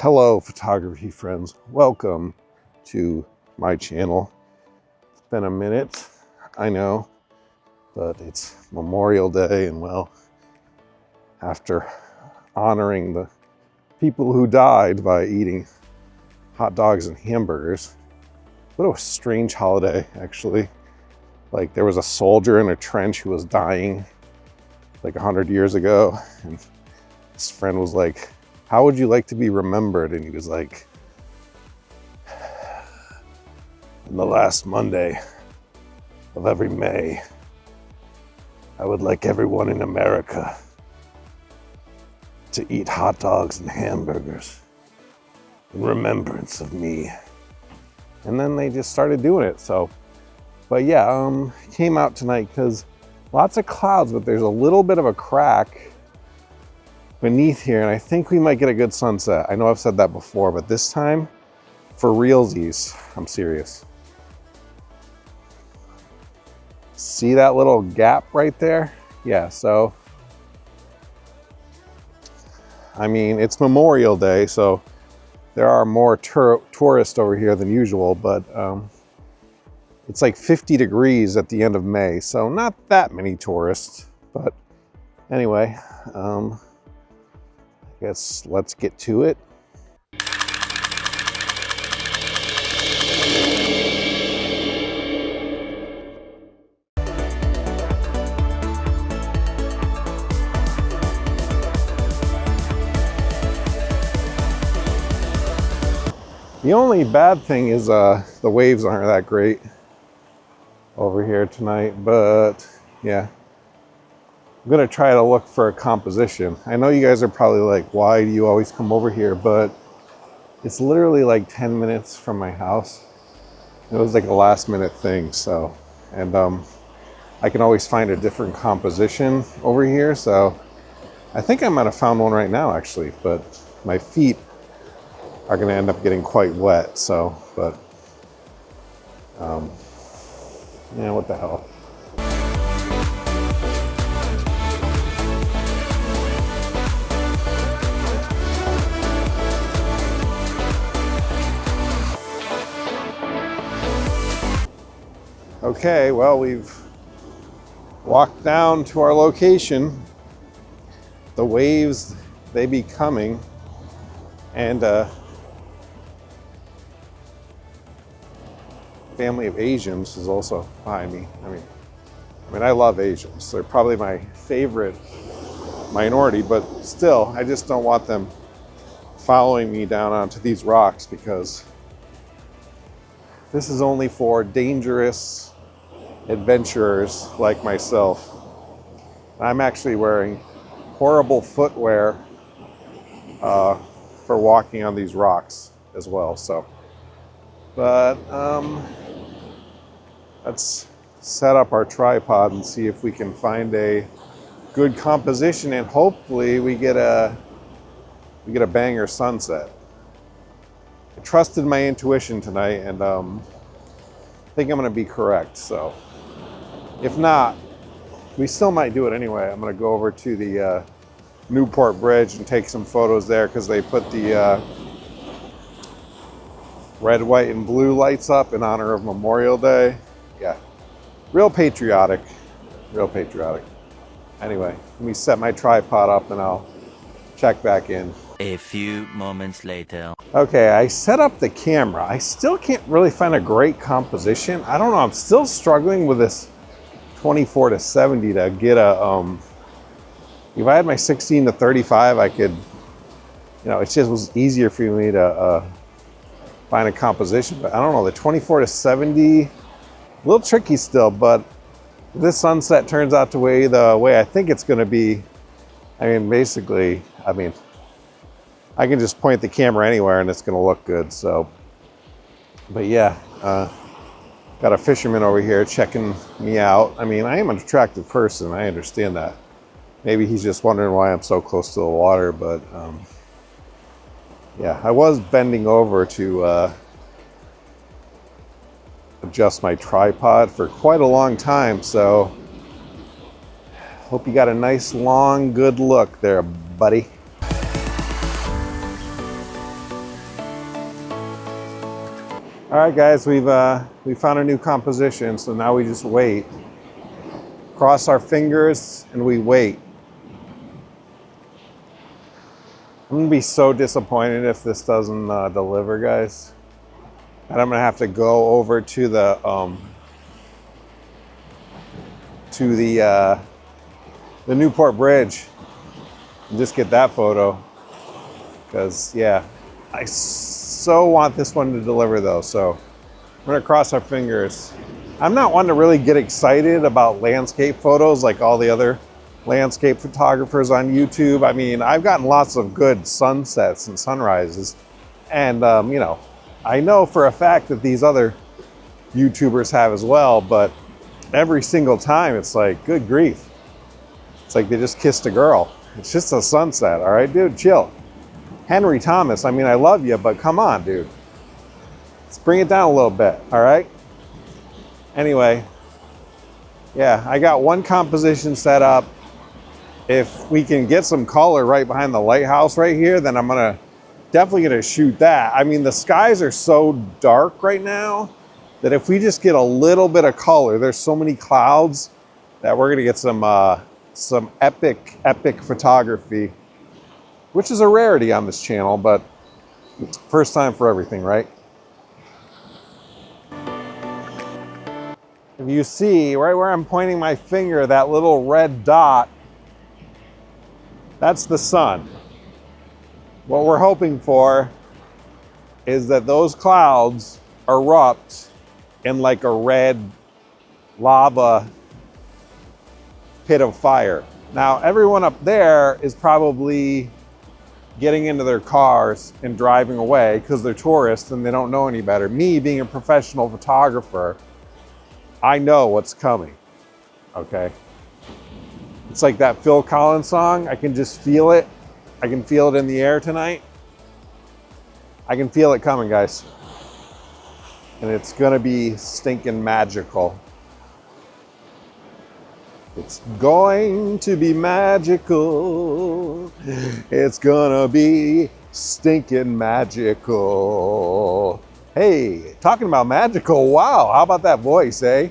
Hello, photography friends. Welcome to my channel. It's been a minute, I know, but it's Memorial Day, and well, after honoring the people who died by eating hot dogs and hamburgers, what a strange holiday, actually. Like, there was a soldier in a trench who was dying like 100 years ago, and his friend was like, "How would you like to be remembered?" And he was like, "On the last Monday of every May, I would like everyone in America to eat hot dogs and hamburgers in remembrance of me." And then they just started doing it. So, but yeah, came out tonight because lots of clouds, but there's a little bit of a crack beneath here, and I think we might get a good sunset. I know I've said that before, but this time, for realsies, I'm serious. See that little gap right there? Yeah, so, I mean, it's Memorial Day, so there are more tourists over here than usual, but it's like 50 degrees at the end of May, so not that many tourists. But anyway, I guess let's get to it. The only bad thing is the waves aren't that great over here tonight, but yeah. I'm gonna try to look for a composition. I know you guys are probably like, why do you always come over here? But it's literally like 10 minutes from my house. It was like a last minute thing, so, and I can always find a different composition over here, so I think I might have found one right now actually, but my feet are gonna end up getting quite wet, so, but yeah, what the hell. Okay, well, we've walked down to our location. The waves, they be coming, and family of Asians is also behind me. I mean, I love Asians. They're probably my favorite minority, but still, I just don't want them following me down onto these rocks, because this is only for dangerous adventurers like myself. I'm actually wearing horrible footwear for walking on these rocks as well, so. But let's set up our tripod and see if we can find a good composition, and hopefully we get a banger sunset. I trusted my intuition tonight, and I think I'm gonna be correct. So if not, we still might do it anyway. I'm gonna go over to the Newport Bridge and take some photos there, because they put the red, white, and blue lights up in honor of Memorial Day. Yeah, real patriotic, real patriotic. Anyway, let me set my tripod up and I'll check back in. A few moments later. Okay, I set up the camera. I still can't really find a great composition. I don't know, I'm still struggling with this 24 to 70 to get a, if I had my 16 to 35, I could, you know, it just was easier for me to find a composition, but I don't know, the 24 to 70, a little tricky still, but if this sunset turns out the way I think it's gonna be, I mean, basically, I mean, I can just point the camera anywhere and it's gonna look good, so. But yeah, got a fisherman over here checking me out. I mean, I am an attractive person, I understand that. Maybe he's just wondering why I'm so close to the water, but yeah, I was bending over to adjust my tripod for quite a long time, so hope you got a nice, long, good look there, buddy. All right, guys, we found a new composition, so now we just wait. Cross our fingers and we wait. I'm gonna be so disappointed if this doesn't deliver, guys. And I'm gonna have to go over to the Newport Bridge and just get that photo. Because yeah, I so want this one to deliver though. So we're gonna cross our fingers. I'm not one to really get excited about landscape photos like all the other landscape photographers on YouTube. I mean, I've gotten lots of good sunsets and sunrises. And, you know, I know for a fact that these other YouTubers have as well, but every single time it's like, good grief. It's like they just kissed a girl. It's just a sunset, all right, dude, chill. Henry Thomas, I mean, I love you, but come on, dude. Let's bring it down a little bit, all right? Anyway, yeah, I got one composition set up. If we can get some color right behind the lighthouse right here, then I'm definitely gonna shoot that. I mean, the skies are so dark right now that if we just get a little bit of color, there's so many clouds that we're gonna get some epic photography, which is a rarity on this channel, but first time for everything, right? If you see right where I'm pointing my finger, that little red dot, that's the sun. What we're hoping for is that those clouds erupt in like a red lava pit of fire. Now, everyone up there is probably getting into their cars and driving away because they're tourists and they don't know any better. Me, being a professional photographer, I know what's coming, okay? It's like that Phil Collins song. I can just feel it. I can feel it in the air tonight. I can feel it coming, guys. And it's gonna be stinking magical. It's going to be magical. It's gonna be stinking magical. Hey, talking about magical, wow, how about that voice, eh?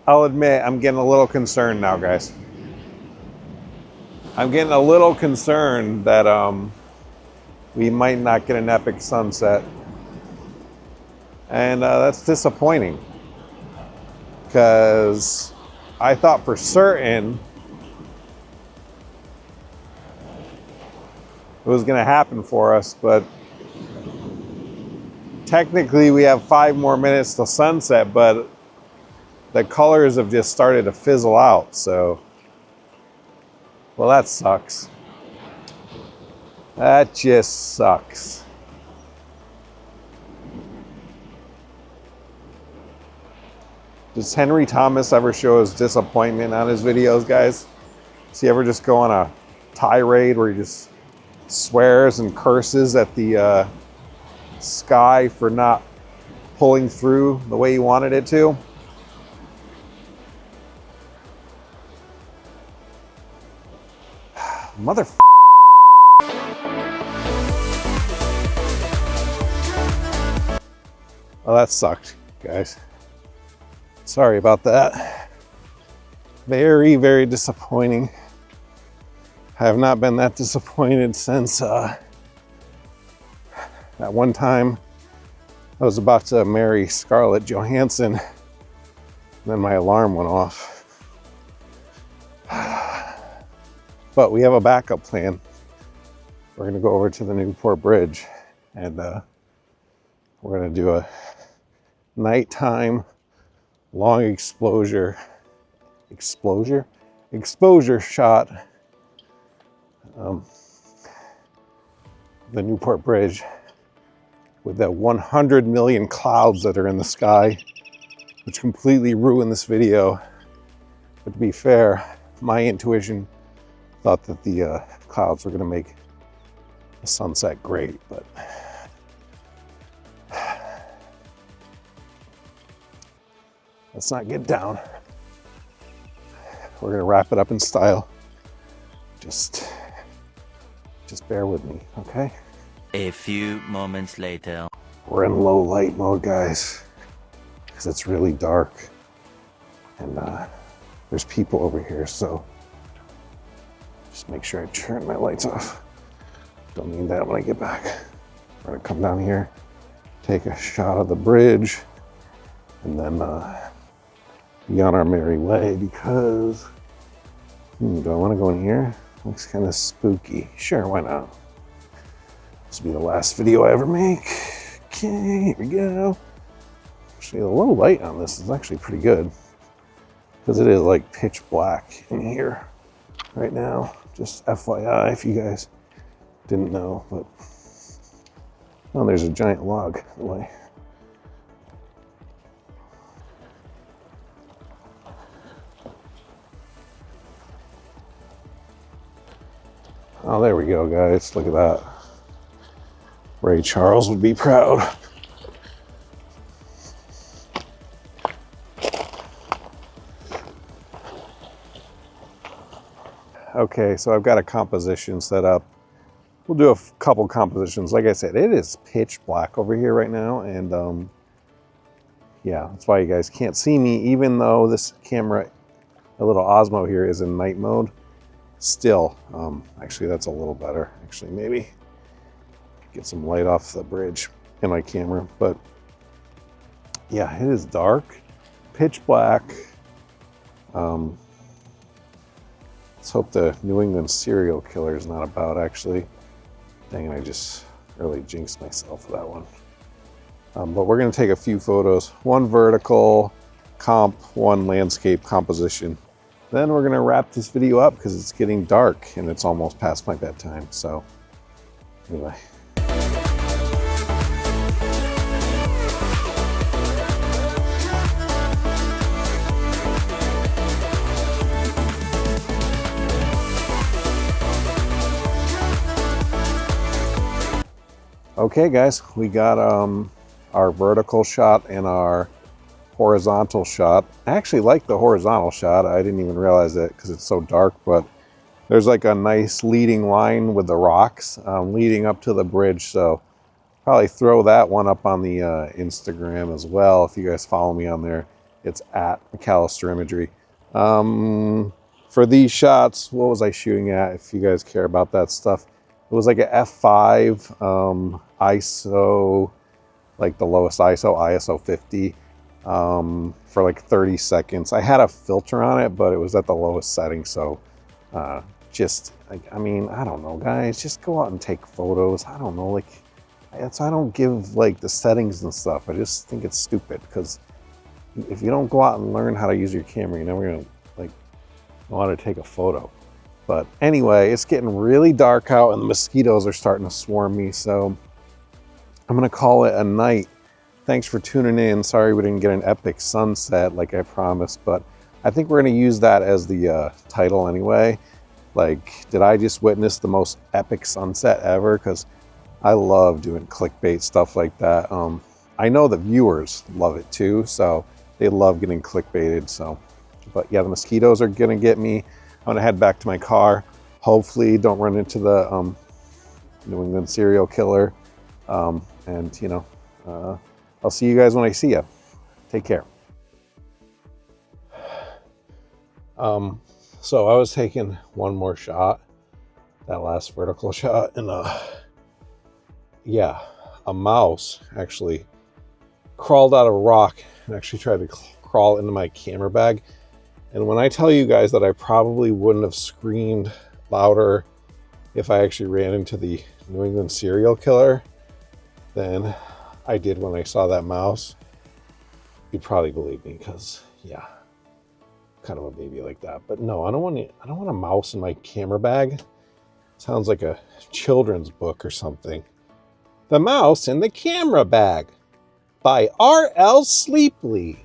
I'll admit, I'm getting a little concerned now, guys. I'm getting a little concerned that we might not get an epic sunset. And that's disappointing. Because I thought for certain it was going to happen for us, but technically we have 5 more minutes till sunset, but the colors have just started to fizzle out, so well, that sucks. That just sucks. Does Henry Thomas ever show his disappointment on his videos, guys? Does he ever just go on a tirade where he just swears and curses at the sky for not pulling through the way he wanted it to? Mother. Well, that sucked, guys. Sorry about that. Very, very disappointing. I have not been that disappointed since that one time I was about to marry Scarlett Johansson, and then my alarm went off. But we have a backup plan. We're gonna go over to the Newport Bridge and we're gonna do a nighttime long exposure shot. The Newport Bridge with the 100 million clouds that are in the sky, which completely ruined this video. But to be fair, my intuition thought that the clouds were gonna make the sunset great, but let's not get down. we're gonna wrap it up in style. Just bear with me, okay? A few moments later. We're in low light mode, guys, because it's really dark. And there's people over here, so just make sure I turn my lights off. Don't need that when I get back. We're gonna come down here, take a shot of the bridge, and then be on our merry way because, do I wanna go in here? Looks kind of spooky. Sure, why not? This will be the last video I ever make. Okay, here we go. Actually, the low light on this is actually pretty good because it is like pitch black in here right now. Just FYI if you guys didn't know, but oh, there's a giant log in the way. Oh, there we go, guys. Look at that. Ray Charles would be proud. Okay, so I've got a composition set up. We'll do a couple compositions. Like I said, it is pitch black over here right now, and yeah, that's why you guys can't see me, even though this camera, a little Osmo here, is in night mode. Still, actually that's a little better. Actually, maybe get some light off the bridge in my camera, but yeah, it is dark, pitch black. Let's hope the New England serial killer is not about, actually. Dang it, I just really jinxed myself with that one. But we're gonna take a few photos, one vertical comp, one landscape composition. Then we're gonna wrap this video up because it's getting dark and it's almost past my bedtime. So anyway. Okay guys, we got our vertical shot and our horizontal shot. I actually like the horizontal shot. I didn't even realize it because it's so dark, but there's like a nice leading line with the rocks leading up to the bridge. So probably throw that one up on the Instagram as well. If you guys follow me on there, it's at McAllister Imagery. For these shots, what was I shooting at? If you guys care about that stuff, it was like a f5 ISO, like the lowest ISO 50. For like 30 seconds. I had a filter on it, but it was at the lowest setting. So just, I mean, I don't know, guys, just go out and take photos. I don't know, like, I don't give like the settings and stuff. I just think it's stupid because if you don't go out and learn how to use your camera, you're never gonna like know how to take a photo. But anyway, it's getting really dark out and the mosquitoes are starting to swarm me. So I'm gonna call it a night. Thanks for tuning in. Sorry we didn't get an epic sunset like I promised, but I think we're gonna use that as the title anyway. Like, did I just witness the most epic sunset ever? Because I love doing clickbait stuff like that. I know the viewers love it too, so they love getting clickbaited. So, but yeah, the mosquitoes are gonna get me. I'm gonna head back to my car. Hopefully don't run into the New England serial killer. And you know, I'll see you guys when I see you. Take care. So I was taking one more shot, that last vertical shot, and yeah, a mouse actually crawled out of a rock and actually tried to crawl into my camera bag. And when I tell you guys that I probably wouldn't have screamed louder if I actually ran into the New England serial killer than I did when I saw that mouse, you'd probably believe me, because yeah, kind of a baby like that. But no, I don't want a mouse in my camera bag. Sounds like a children's book or something. The Mouse in the Camera Bag by R.L. Sleepley.